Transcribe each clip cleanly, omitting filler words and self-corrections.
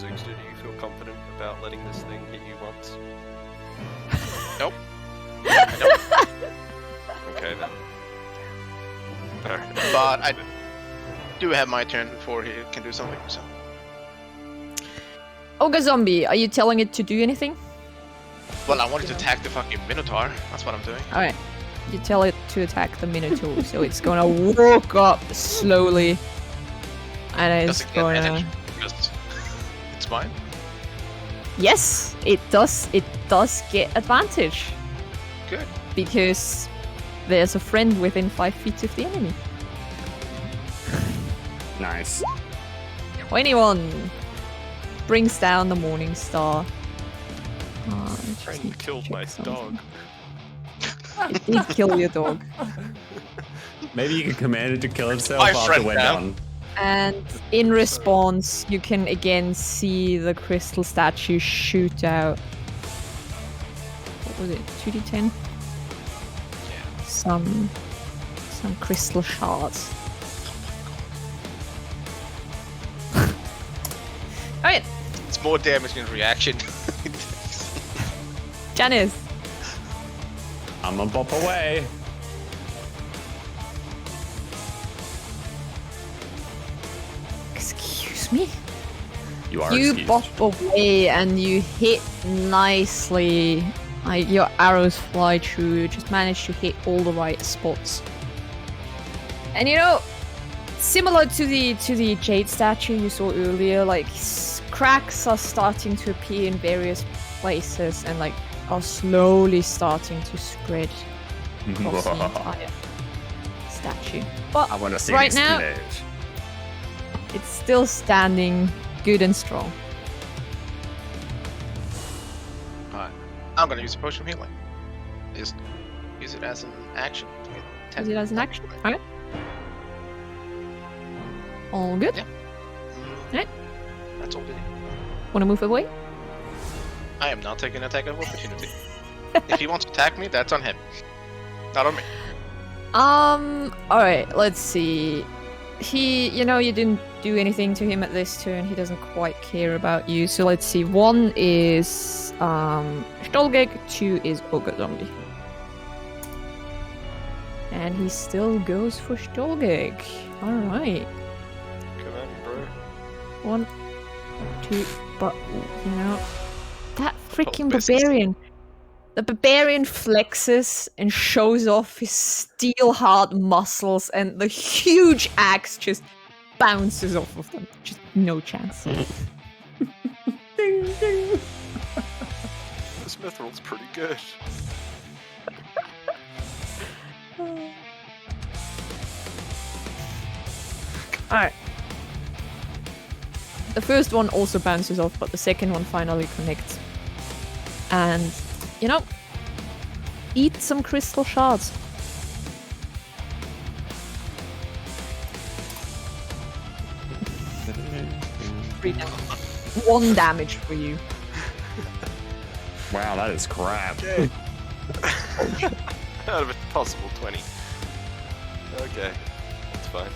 Zooxter, do you feel confident about letting this thing hit you once? Nope. Okay then. Alright. But I do have my turn before he can do something, so... Ogre Zombie, are you telling it to do anything? Well, I wanted to attack the fucking Minotaur. That's what I'm doing. Alright. You tell it to attack the Minotaur, so it's gonna walk up slowly. And Does it's it get gonna... advantage? Because it's mine? Yes, it does get advantage. Good. Because there's a friend within 5 feet of the enemy. Nice. 21 brings down the Morning Star. Friend killed my dog. It did kill your dog. Maybe you can command it to kill itself My after friend we're now. done. And in response, you can again see the crystal statue shoot out. What was it? 2d10? Yeah. Some crystal shards. Alright, It's more damage in reaction. Janice. I'm a bop away. Excuse me? You are You excused. bop away and you hit nicely. Your arrows fly through. You just manage to hit all the right spots. And you know, similar to the jade statue you saw earlier, like cracks are starting to appear in various places and like are slowly starting to spread across the entire statue. But I want to see right this now, village. it's still standing good and strong. Alright. I'm gonna use a potion of healing. Just use it as an action. To get 10 Use it as an action. Alright. All good. Yeah. Right. That's all we need. Wanna move away? I am not taking an attack of opportunity. If he wants to attack me, that's on him. Not on me. Alright, let's see. You didn't do anything to him at this turn. He doesn't quite care about you. So let's see. 1 is Stolgeg, 2 is Ogre Zombie. And he still goes for Stolgeg. Alright. Come on, bro. 1, 2, but that freaking business. barbarian. The barbarian flexes and shows off his steel hard muscles, and the huge axe just bounces off of them. Just no chance. Ding, ding. This Mithril's pretty good. Alright. The first one also bounces off, but the second one finally connects. And, eat some crystal shards. Three damage. 1 damage for you. Wow, that is crap. Okay. Out of a possible 20. Okay, that's fine.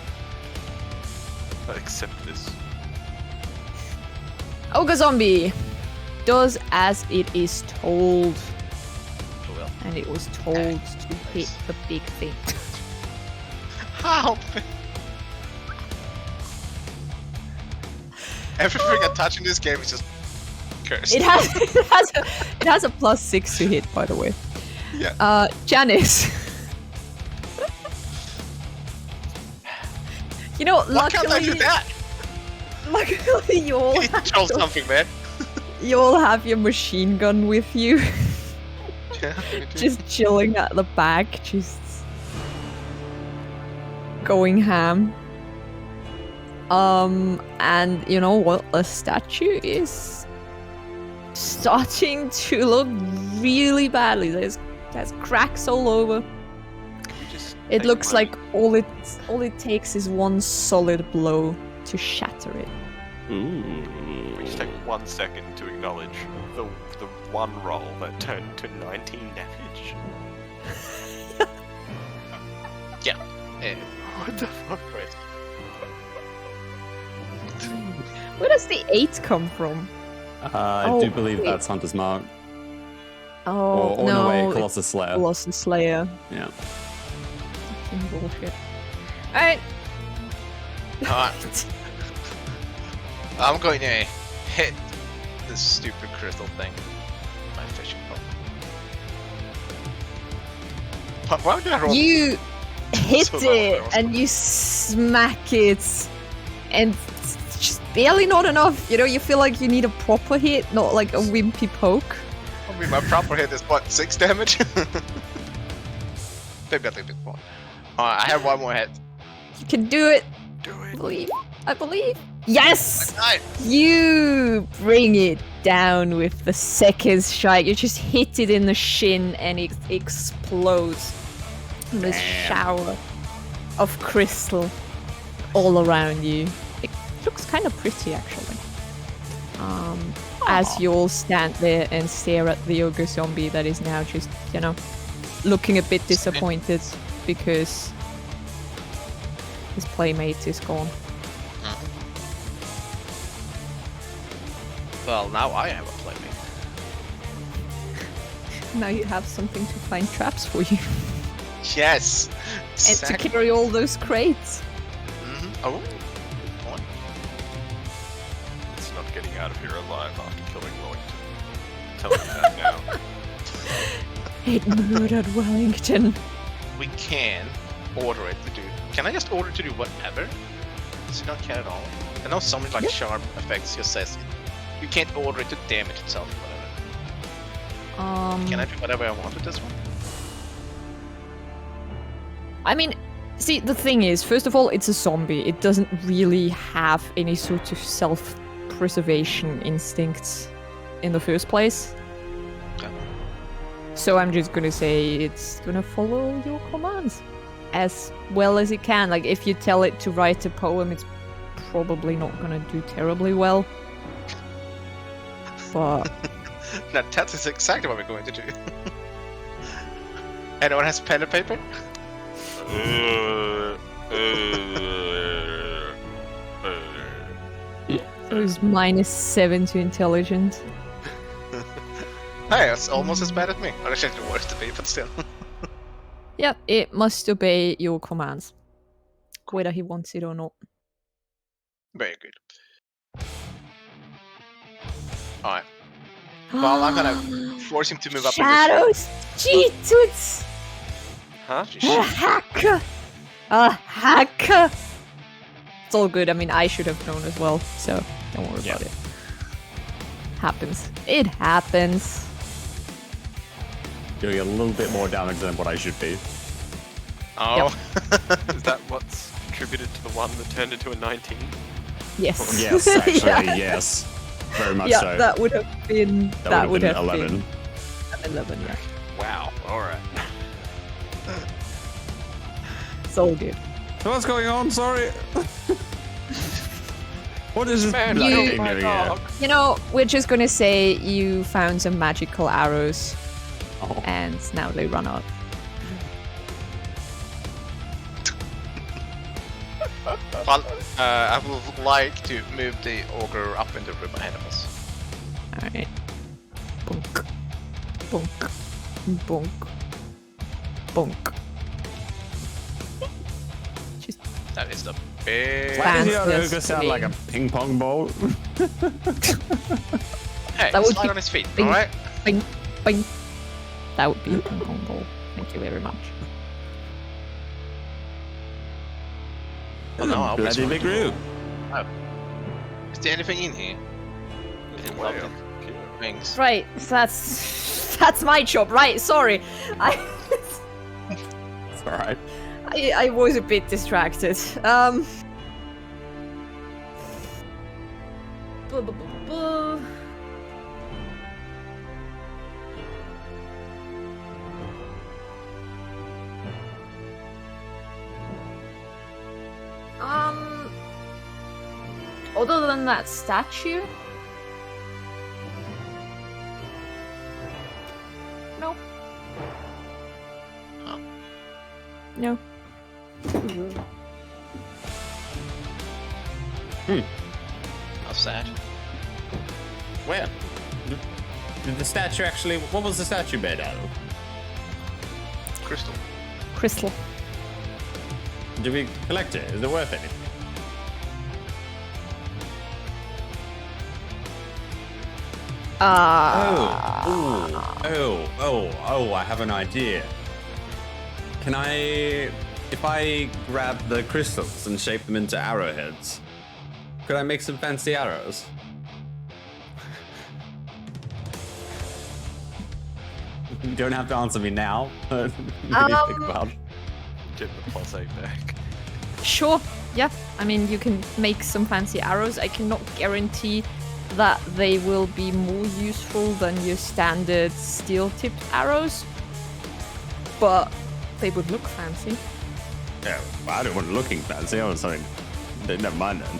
I accept this. Ogre Zombie does as it is told. Oh well. And it was told to hit the big thing. Help! Everything I touch in this game is just cursed. It has a +6 to hit, by the way. Yeah. Janice. Why can't I do that? Luckily, you all Control something, man. have your machine gun with you, Yeah. just chilling at the back, just going ham. And you know what? The statue is starting to look really badly. There's cracks all over. It looks like all it takes is one solid blow to shatter it. We just take 1 second to acknowledge the one roll that turned to 19 damage. Yeah. What the fuck? Where does the 8 come from? I do believe wait. that's Hunter's Mark. Oh, Or no. no, wait, Colossus Slayer. Colossus Slayer. Yeah. Fucking bullshit. Alright. Alright. I'm going to hit this stupid crystal thing. My fishing pole. Why would I roll? You hit So it bad. and you smack it, and it's just barely not enough. You know, you feel like you need a proper hit, not like a wimpy poke. I mean, my proper hit is what, 6 damage? Maybe a little bit more. Alright, I have one more hit. You can do it. Do I it. believe. I believe. Yes! Nice. You bring it down with the second strike. You just hit it in the shin and it explodes. And this Damn. shower of crystal all around you. It looks kind of pretty, actually. As you all stand there and stare at the ogre zombie that is now just, you know, looking a bit disappointed because his playmate is gone. Well, now I have a playmate. Now you have something to find traps for you. Yes! And to carry all those crates. Oh, good point. It's not getting out of here alive after killing Wellington. Tell you that now. It murdered Wellington. We can order it to do. Can I just order it to do whatever? Does it not care at all? I know some like Yeah. charm effects just says you can't order it to damage itself or whatever. Can I do whatever I want with this one? I mean, see, the thing is, first of all, it's a zombie. It doesn't really have any sort of self-preservation instincts in the first place. Okay. So I'm just gonna say it's gonna follow your commands as well as it can. Like, if you tell it to write a poem, it's probably not gonna do terribly well. But That is exactly what we're going to do. Anyone has pen and paper? it was -7 to intelligence. Hey, it's almost as bad as me. Or actually worse to be, but still. Yep, it must obey your commands, whether he wants it or not. Very good. Alright. Well, I'm gonna force him to move up in the Shadows! Cheats! Huh? A hacker! A hacker! It's all good. I mean, I should have known as well, so don't worry about it. Happens. It happens. Doing a little bit more damage than what I should be. Oh. Is that what's contributed to the one that turned into a 19? Yes. Yes, actually, yeah. yes. Very much Yeah, so. that would have been. That would have 11. been 11. Yeah, Wow, alright. it's all good. So what's going on? Sorry. What is this Man, bloody you- thing my doing dog. here? You know, we're just gonna say you found some magical arrows, Oh. and now they run out. Well, I would like to move the ogre up in the room ahead of us. Alright. Bonk. Bonk. Bonk. Bonk. Just That is the big. Why does Fans your just ogre sound like a ping pong ball? Hey, That would slide be on his feet, big. alright? bing, bing. That would be a ping pong ball. Thank you very much. Well, no, I'll be Bloody big room. Is there anything in here? There's a In way lovely up here. Wings. Right, that's my job, right? Sorry. It's alright. I was a bit distracted. Blah, blah, blah, blah, blah. Other than that statue? Nope. Huh. No. I'll sad. Where? Did the statue actually? What was the statue made out of? Crystal. Crystal. Do we collect it? Is it worth anything? Oh, I have an idea. Can I, if I grab the crystals and shape them into arrowheads, could I make some fancy arrows? You don't have to answer me now, but you need to think about it. Get the plus 8 back. Sure, yeah. I mean, you can make some fancy arrows. I cannot guarantee that they will be more useful than your standard steel-tipped arrows, but they would look fancy. Yeah, well, I don't want looking fancy. I want something. Never mind then.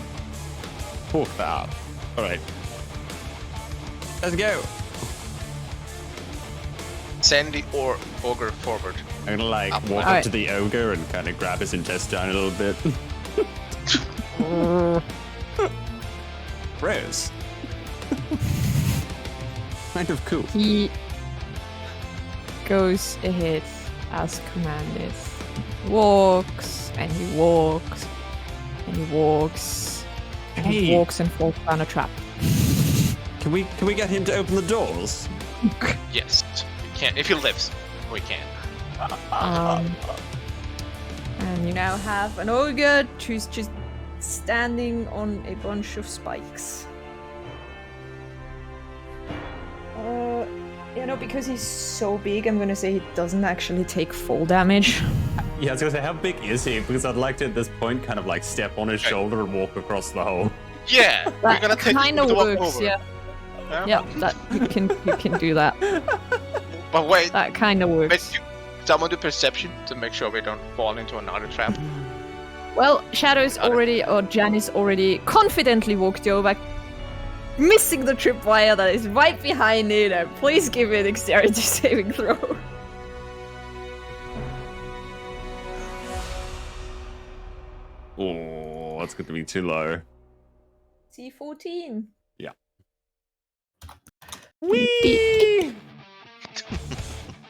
Fuck that. All right, let's go. Send the ogre forward. I'm gonna like walk up to the ogre and kind of grab his intestine a little bit. Rose. Kind of cool. He goes ahead as commanded. Walks and he walks and he walks and he walks and falls down a trap. Can we get him to open the doors? Yes, we can. If he lives, we can. And you now have an ogre who's just standing on a bunch of spikes. Because he's so big, I'm gonna say he doesn't actually take full damage. Yeah, I was gonna say, how big is he? Because I'd like to, at this point, kind of like step on his shoulder and walk across the hole. Yeah, we're gonna take kind of works. over. Yeah, that you can do that. But wait, That kind of works. Someone do perception to make sure we don't fall into another trap. Well, Shadow's already, or Janice already confidently walked over, missing the tripwire that is right behind it, and please give me a dexterity saving throw. Oh, that's going to be too low. C14. Yeah. Whee!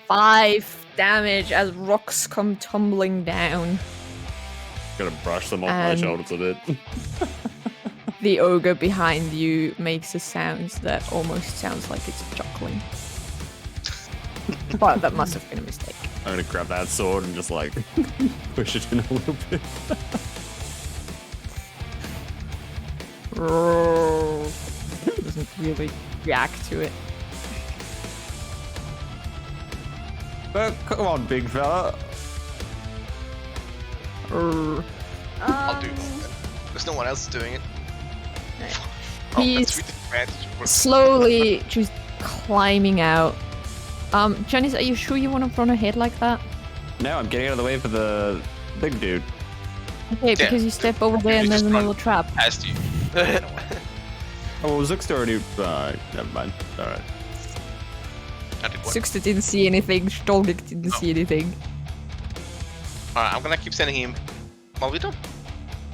5 damage as rocks come tumbling down. Gotta brush them off my shoulders a bit. The ogre behind you makes a sound that almost sounds like it's chuckling. But that must have been a mistake. I'm gonna grab that sword and just like push it in a little bit. Doesn't really react to it. But come on, big fella. I'll do it. There's no one else doing it. He's slowly just climbing out. Janice, are you sure you want to run ahead like that? No, I'm getting out of the way for the big dude. Okay, because you step over there and there's another trap. Past you. Oh, Zook's already... never mind. Alright. Zuxta didn't see anything, Stolnik didn't see anything. Alright, I'm gonna keep sending him. Well, we don't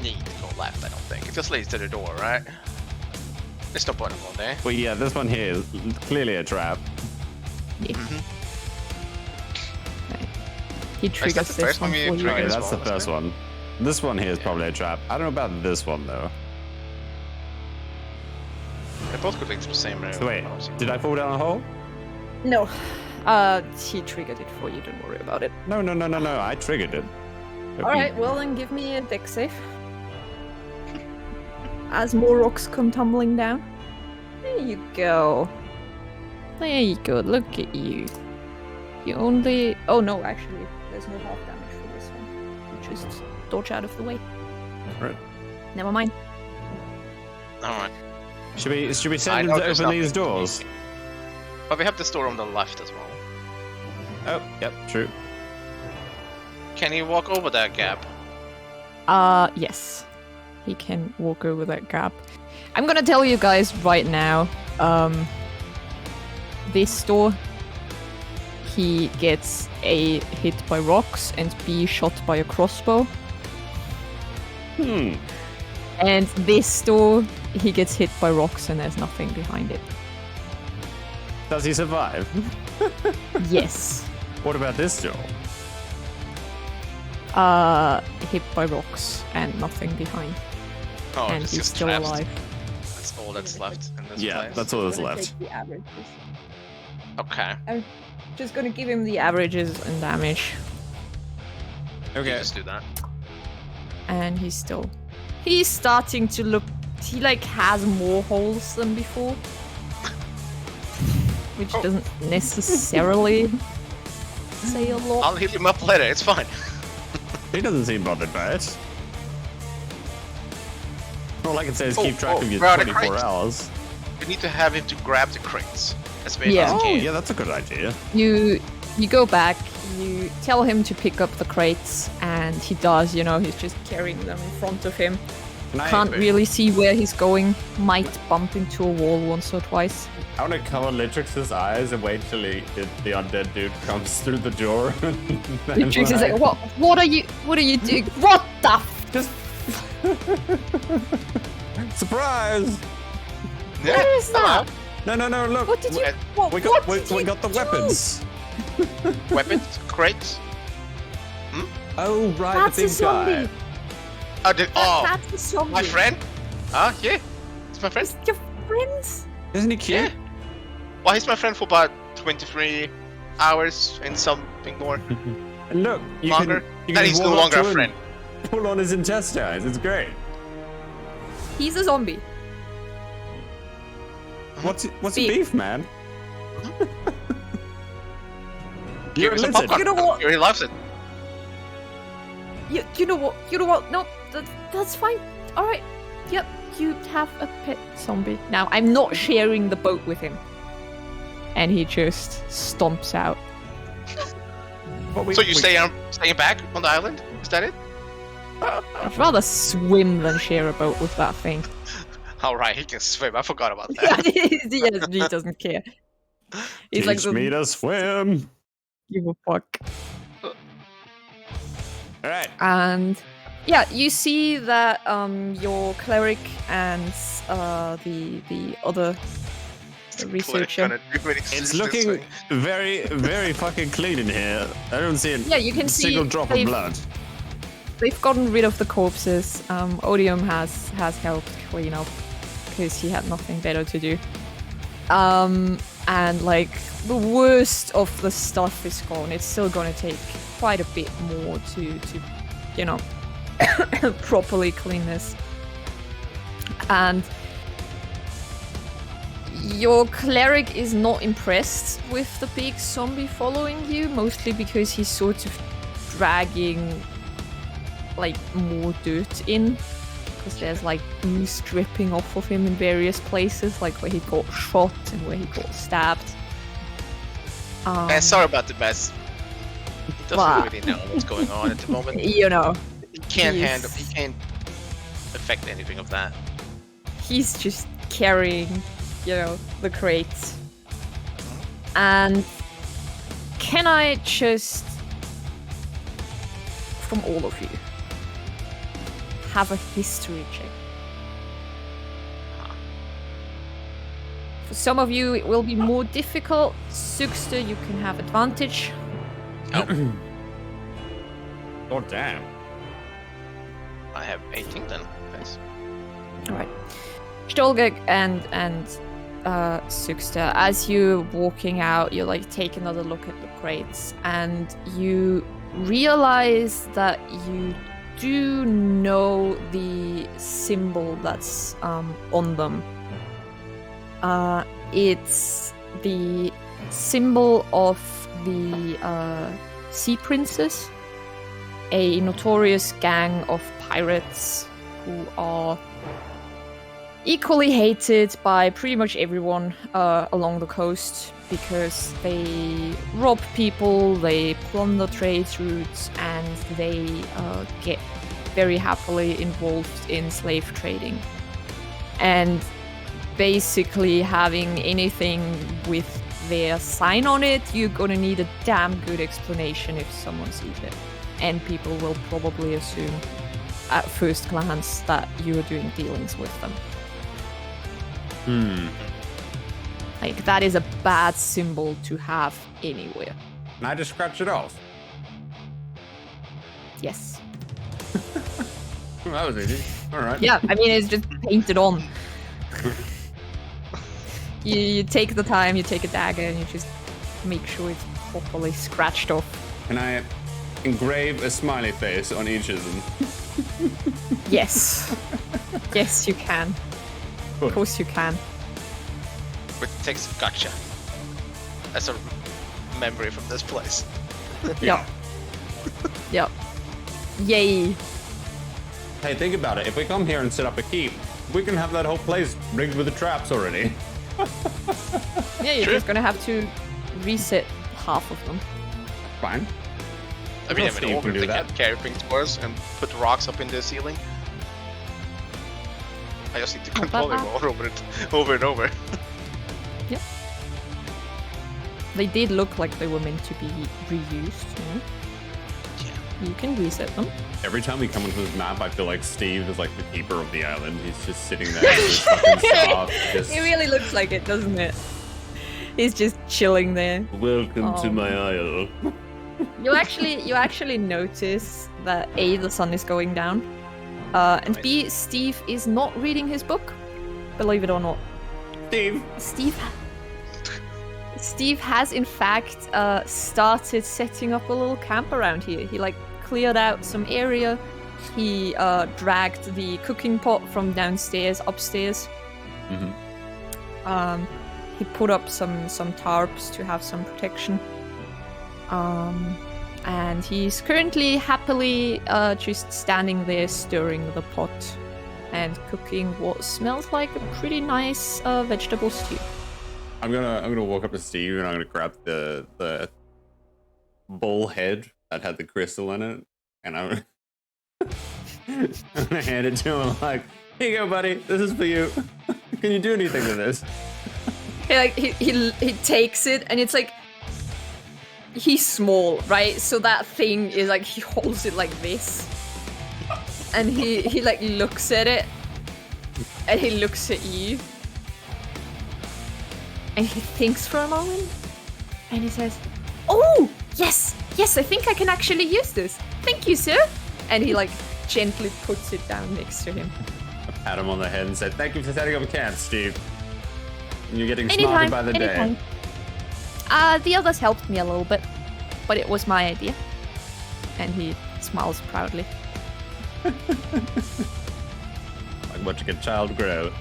need to go left, I don't think. It just leads to the door, right? There's no point in going there. Well, yeah, this one here is clearly a trap. Yeah. Right. He triggers the this first one one we for you. triggered? Okay, as that's the well, first isn't one. This one here is probably a trap. I don't know about this one, though. They both could lead to the same room. So wait, did I fall down a hole? No. He triggered it for you, don't worry about it. No, I triggered it. Alright, well then give me a dex save. As more rocks come tumbling down. There you go. There you go, look at you. You only... Oh no, actually, there's no half damage for this one. You just dodge out of the way. Right. Never mind. Alright. Should we send him to open these doors? But we have this door on the left as well. Oh, yep, true. Can he walk over that gap? Yes. He can walk over that gap. I'm gonna tell you guys right now, this door, he gets A, hit by rocks, and B, shot by a crossbow. And this door, he gets hit by rocks and there's nothing behind it. Does he survive? Yes. What about this door? Hit by rocks and nothing behind. Oh, And it's he's just still trapped. alive. That's all that's left in this Yeah, place. that's all that's Gonna left. take the averages. Okay. I'm just gonna give him the averages and damage. You Okay. just do that. And he's starting to look, he like has more holes than before. Which doesn't necessarily say a lot. I'll heal him up later. It's fine. He doesn't seem bothered by it. All I can say is keep track of your we're out of 24 crates. hours. We need to have him to grab the crates as many Yeah. as he Oh, can. yeah, that's a good idea. You go back, you tell him to pick up the crates, and he does, you know, he's just carrying them in front of him. Can I, Can't really see where he's going, might bump into a wall once or twice. I want to cover Litrix's eyes and wait till the undead dude comes through the door. Litrix is like, what are you doing? What the Just surprise! What is that? No, look. What did you, What- We what got did you we got the do? weapons. Weapons, crates. Oh right, That's the a big zombie. guy. That's a zombie. My friend? Yeah. It's my friend. It's your friends? Isn't he cute? Yeah. Well, he's my friend for about 23 hours and something more. And look, you Longer. can. You Then can he's no walk up longer to a him, friend. Pull on his intestines. It's great. He's a zombie. What's Beef. your beef, man? Give You're a him some lizard. popcorn. You know what? He loves it. You know what? You know what? No, that's fine. All right. Yep. You have a pet zombie. Now, I'm not sharing the boat with him. And he just stomps out. So you staying back on the island? Is that it? I'd rather swim than share a boat with that thing. All right, he can swim. I forgot about that. Yes, he doesn't care. He's Teach like, the, me to swim. give a fuck. All right. And yeah, you see that your cleric and the other researcher. It's looking very, very fucking clean in here. I don't see Yeah, you can a see single drop of they've- blood. They've gotten rid of the corpses. Odium has helped clean up because he had nothing better to do. And like the worst of the stuff is gone. It's still gonna take quite a bit more to you know properly clean this. And your cleric is not impressed with the big zombie following you, mostly because he's sort of dragging like more dirt in, because there's like ooze dripping off of him in various places, like where he got shot and where he got stabbed. Sorry about the mess. He doesn't Well, really know what's going on at the moment. You know, He can't he's- handle. He can't affect anything of that. he's just carrying, you know, the crates. And can I just, from all of you, have a history check? For some of you, it will be more difficult. Sugster, you can have advantage. Oh damn. I have 18 then. Nice. All right. Stolgeg and Sugster, as you're walking out, you're like take another look at the crates, and you realize that you do know the symbol that's on them. It's the symbol of the Sea Princes, a notorious gang of pirates who are equally hated by pretty much everyone along the coast because they rob people, they plunder trade routes, and they get very happily involved in slave trading. And basically having anything with their sign on it, you're gonna need a damn good explanation if someone sees it. And people will probably assume at first glance that you're doing dealings with them. Like, that is a bad symbol to have anywhere. Can I just scratch it off? Yes. That was easy. All right. Yeah, I mean, it's just painted on. You take the time, you take a dagger, and you just make sure it's properly scratched off. Can I engrave a smiley face on each of them? Yes. Yes, you can. Cool. Of course you can. With text gotcha. As a memory from this place. Yep. Yep. Yay. Hey, think about it. If we come here and set up a keep, we can have that whole place rigged with the traps already. Yeah, you're True. just gonna have to reset half of them. Fine. I mean, Well, Steve can do they that. can carry things for us and put rocks up in the ceiling. I just need to control them over and over. Yep. They did look like they were meant to be reused, you know? You can reset them. Every time we come onto this map, I feel like Steve is like the keeper of the island. He's just sitting there with his fucking staff. Just, It really looks like it, doesn't it? He's just chilling there. welcome to my isle. You actually notice that A, the sun is going down, and B, Steve is not reading his book. Believe it or not. Steve has in fact started setting up a little camp around here. He like cleared out some area. He dragged the cooking pot from downstairs upstairs. He put up some tarps to have some protection. And he's currently happily just standing there stirring the pot and cooking what smells like a pretty nice vegetable stew. I'm gonna walk up to Steve and I'm gonna grab the bull head that had the crystal in it, and I'm gonna hand it to him. I'm like, here you go, buddy. This is for you. Can you do anything with this? He takes it, and it's like, he's small, right? So that thing is like, he holds it like this, and he like looks at it, and he looks at you, and he thinks for a moment, and he says, "Oh, yes, I think I can actually use this. Thank you, sir." And he like gently puts it down next to him. I pat him on the head and said, "Thank you for setting up camp, Steve. You're getting Anytime, smarter by the day." The others helped me a little bit, but it was my idea. And he smiles proudly. Like watching a child grow.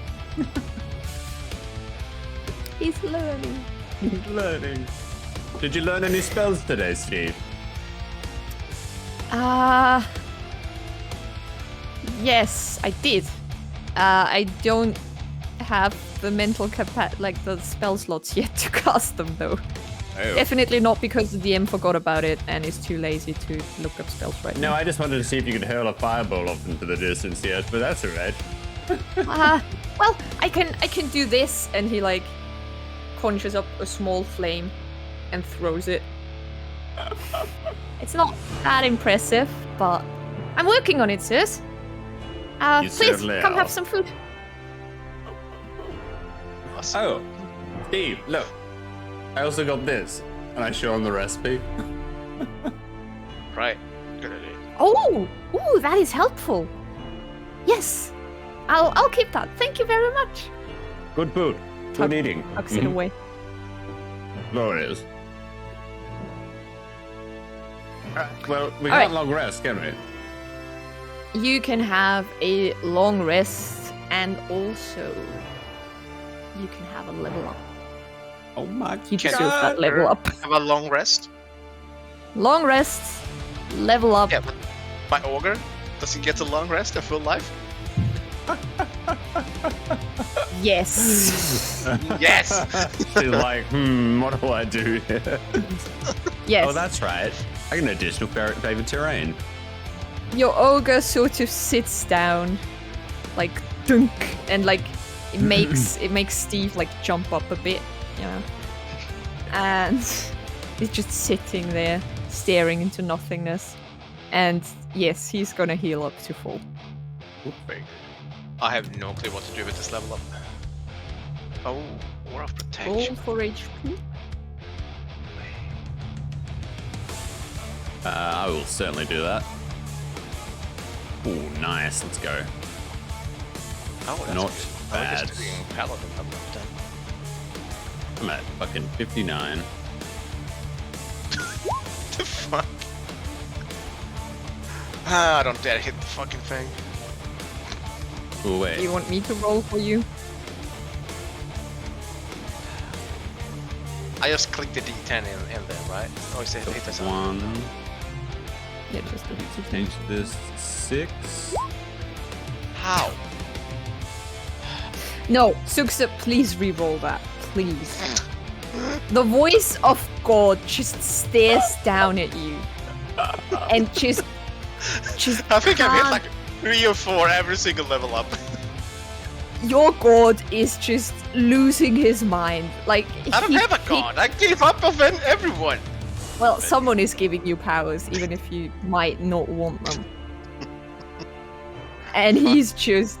He's learning. Learning. Did you learn any spells today, Steve? Yes, I did. I don't have the mental the spell slots yet to cast them, though. Oh. Definitely not because the DM forgot about it and is too lazy to look up spells right No, now. I just wanted to see if you could hurl a fireball off into the distance yet, but that's alright. Well, I can do this, and he like conjures up a small flame and throws it. It's not that impressive, but I'm working on it, sirs. You Please certainly come are. have some food. Awesome. Oh, Steve, look. I also got this. And I show him the recipe. Right. Good idea. Oh, ooh, that is helpful. Yes, I'll keep that. Thank you very much. Good food. Good Tuck- eating. Tucks it away. There it is. Well, we All got right. long rest, can we? You can have a long rest, and also you can have a level up. Oh my You Can just use that level up. Have a long rest. Long rest, level up. Yeah, but my ogre, does he get a long rest, a full life? Yes. Yes! She's like, what do I do here? Yes. Oh, that's right. I get an additional favorite terrain. Your ogre sort of sits down, like dunk, and like it makes Steve like jump up a bit, you know. And he's just sitting there, staring into nothingness. And yes, he's gonna heal up to full. Whooping. I have no clue what to do with this level up. Oh, War of Roll Protection. for HP. I will certainly do that. Oh, nice. Let's go. Oh, that's Not good. I'm bad. just doing Paladin level up then. I'm at fucking 59. The fuck? Ah, I don't dare hit the fucking thing. Oh, Do wait. you want me to roll for you? I just clicked the D10 in there, right? Oh, is it hit us on? 1. Yeah, just the Change this to 6. How? No, Suksa, please re-roll that. Please. The voice of God just stares down at you. And just I think I've hit can't- like 3 or 4 every single level up. Your God is just losing his mind. Like I don't he have a picked- god. I gave up on everyone. Well, someone is giving you powers, even if you might not want them. And he's just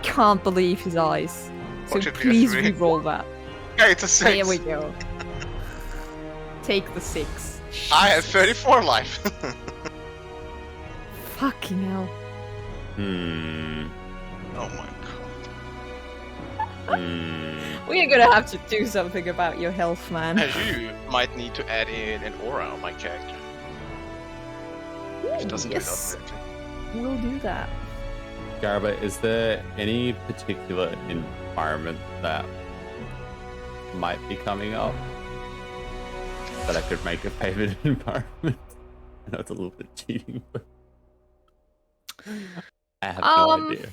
can't believe his eyes. So What should be a please 3? re-roll that. Okay, it's a 6. There we go. Take the 6. I have 34 life. Fucking hell. Hmm. Oh my god. We're gonna have to do something about your health, man. As you might need to add in an aura on my character. It doesn't yes, do that correctly. we'll do that. Garba, is there any particular environment that might be coming up that I could make a favorite environment? I know it's a little bit cheating, but I have no idea.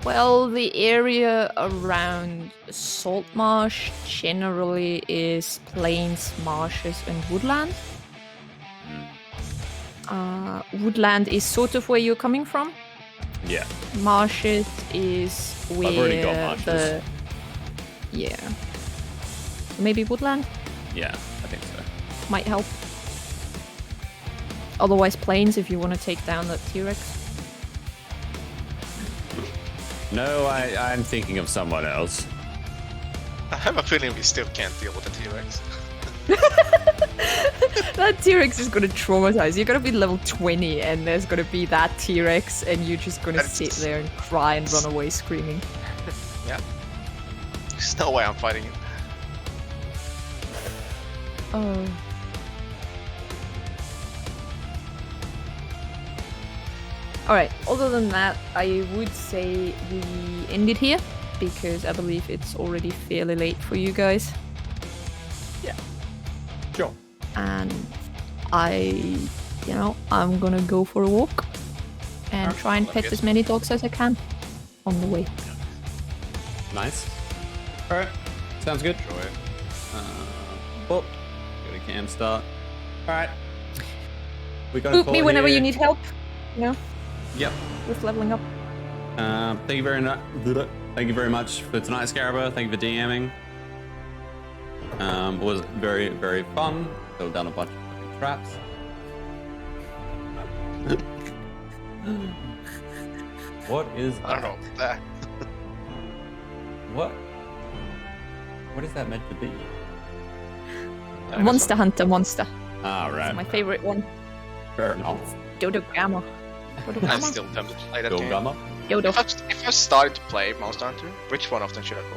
Well, the area around SaltMarsh generally is plains, marshes, and woodland. Woodland is sort of where you're coming from. Yeah. Marshes is where already got marshes. the yeah. Maybe woodland Yeah, I think so. might help. Otherwise, plains if you want to take down that T-Rex. No, I'm thinking of someone else. I have a feeling we still can't deal with the T-Rex. That T-Rex is gonna traumatize. You're gonna be level 20 and there's gonna be that T-Rex and you're just gonna That's- sit there and cry and run away screaming. Yeah. There's no way I'm fighting it. Oh. Alright, other than that, I would say we end it here because I believe it's already fairly late for you guys. Sure. And I'm gonna go for a walk and try and pet as many dogs as I can on the way. Nice. Alright. Sounds good. Enjoy it. Well, go to cam start. Alright. We got a Boot call me whenever here. you need help, you know, Yep. with leveling up. Thank you very much. Thank you very much for tonight, Scaraba. Thank you for DMing. It was very, very fun. Filled down a bunch of fucking traps. What is that? I don't know that. What? What is that meant to be? Monster Hunter monster. Ah, right. My favorite one. Fair enough. Dodogama. I'm Dodogama? still tempted to play that Go game. Gamma. Dodo. If I started to play Monster Hunter, which one of them should I go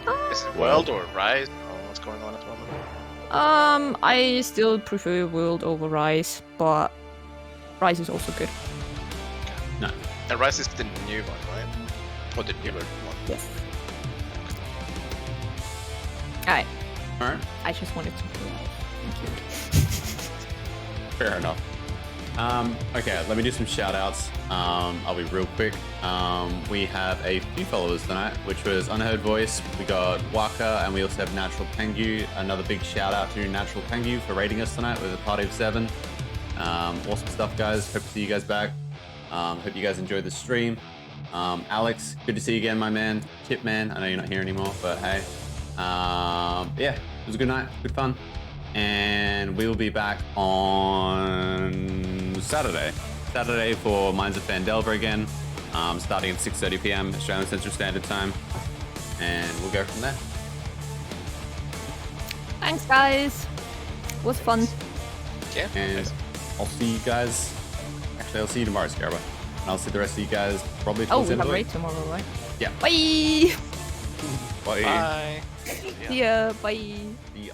for? Is it World or Rise? Or what's going on at the moment? I still prefer World over Rise, but Rise is also good. No. And Rise is the new one, right? Or the newer one? Yes. Alright, Alright. I just wanted to pull out. Thank you. Fair enough. Okay, let me do some shout outs. I'll be real quick. We have a few followers tonight, which was Unheard Voice. We got Waka, and we also have Natural Pengu. Another big shout out to Natural Pengu for raiding us tonight with a party of 7. Awesome stuff, guys. Hope to see you guys back. Hope you guys enjoyed the stream. Alex, good to see you again, my man. Tip man, I know you're not here anymore, but hey. Yeah, it was a good night, good fun. And we will be back on Saturday Saturday for Mines of Phandelver again, starting at 6:30 p.m. Australian Central Standard Time, and we'll go from there. Thanks, guys. It was fun. Yeah. And I'll see you guys. Actually, I'll see you tomorrow, Scaraba. And I'll see the rest of you guys probably Oh, towards we the end have of the raid week. tomorrow, right? Yeah. Bye. Bye. Bye. See ya. Bye. See ya.